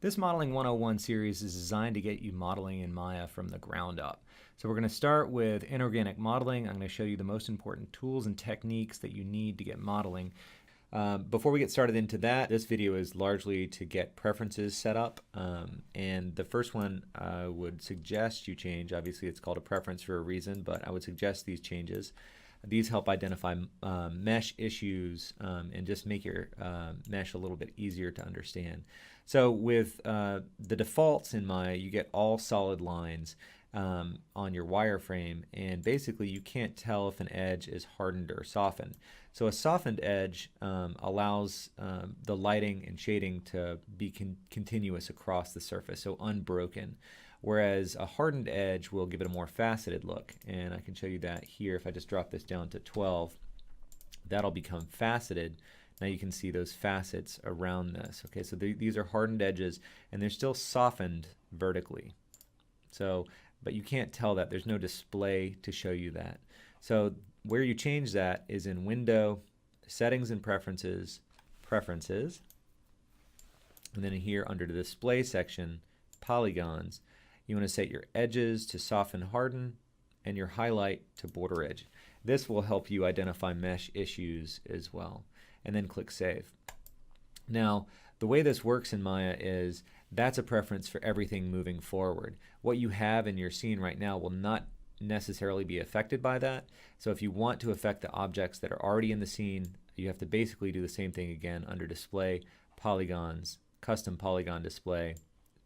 This Modeling 101 series is designed to get you modeling in Maya from the ground up. So we're going to start with inorganic modeling. I'm going to show you the most important tools and techniques that you need to get modeling. Before we get started into that, this video is largely to get preferences set up. And the first one I would suggest you change. Obviously it's called a preference for a reason, but I would suggest these changes. These help identify mesh issues and just make your mesh a little bit easier to understand. So with the defaults in Maya, you get all solid lines on your wireframe, and basically you can't tell if an edge is hardened or softened. So a softened edge allows the lighting and shading to be continuous across the surface, so unbroken. Whereas a hardened edge will give it a more faceted look, and I can show you that here. If I just drop this down to 12, that'll become faceted. Now you can see those facets around this. Okay, so these are hardened edges, and they're still softened vertically. So, but you can't tell that. There's no display to show you that. So where you change that is in Window, Settings and Preferences, Preferences, and then here under the Display section, Polygons. You want to set your edges to soften harden and your highlight to border edge. This will help you identify mesh issues as well. And then click Save. Now, the way this works in Maya is that's a preference for everything moving forward. What you have in your scene right now will not necessarily be affected by that. So if you want to affect the objects that are already in the scene, you have to basically do the same thing again under Display, Polygons, Custom Polygon Display.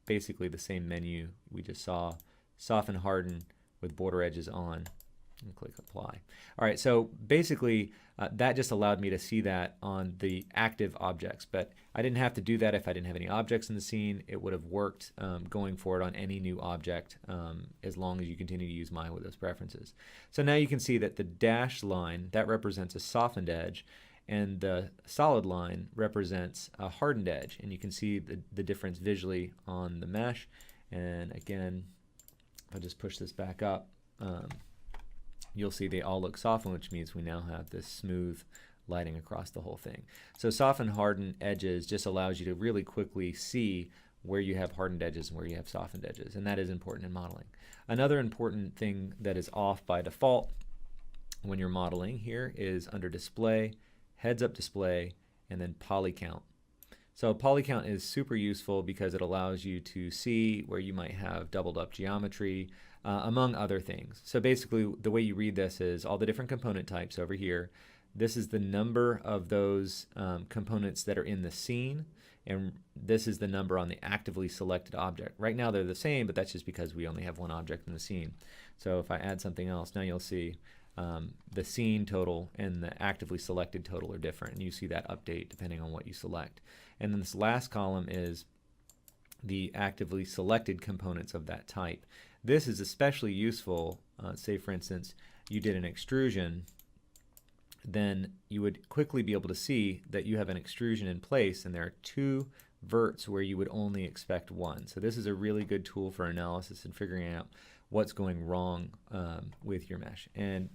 Basically the same menu we just saw, soften harden with border edges on, and click apply. All right, so basically that just allowed me to see that on the active objects, but I didn't have to do that if I didn't have any objects in the scene. It would have worked going forward on any new object as long as you continue to use Maya with those preferences. So now you can see that the dashed line, that represents a softened edge, and the solid line represents a hardened edge, and you can see the difference visually on the mesh. And again, if I just push this back up, you'll see they all look softened, which means we now have this smooth lighting across the whole thing. So soften hardened edges just allows you to really quickly see where you have hardened edges and where you have softened edges, and that is important in modeling. Another important thing that is off by default when you're modeling here is under Display, Heads-up Display, and then Poly Count. So Poly Count is super useful because it allows you to see where you might have doubled up geometry, among other things. So basically the way you read this is all the different component types over here. This is the number of those components that are in the scene, and this is the number on the actively selected object. Right now they're the same, but that's just because we only have one object in the scene. So if I add something else, now you'll see the scene total and the actively selected total are different, and you see that update depending on what you select. And then this last column is the actively selected components of that type. This is especially useful, say for instance you did an extrusion, then you would quickly be able to see that you have an extrusion in place and there are two verts where you would only expect one. So this is a really good tool for analysis and figuring out what's going wrong with your mesh. And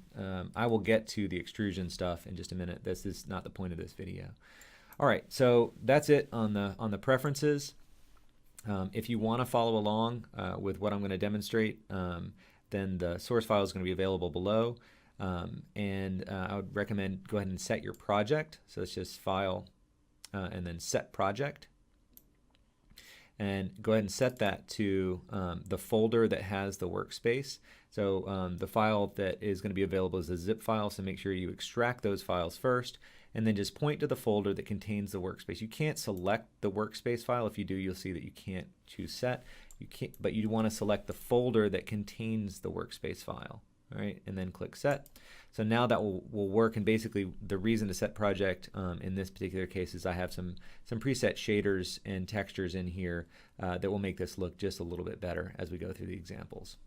I will get to the extrusion stuff in just a minute. This is not the point of this video. All right, so that's it on the preferences. If you want to follow along with what I'm going to demonstrate, then the source file is going to be available below. And I would recommend go ahead and set your project. So it's just File and then Set Project. And go ahead and set that to the folder that has the workspace. So the file that is going to be available is a zip file, so make sure you extract those files first, and then just point to the folder that contains the workspace. You can't select the workspace file. If you do, you'll see that you can't choose Set. You can't, but you want to select the folder that contains the workspace file. All right, and then click Set. So now that will work, and basically the reason to set project in this particular case is I have some preset shaders and textures in here that will make this look just a little bit better as we go through the examples.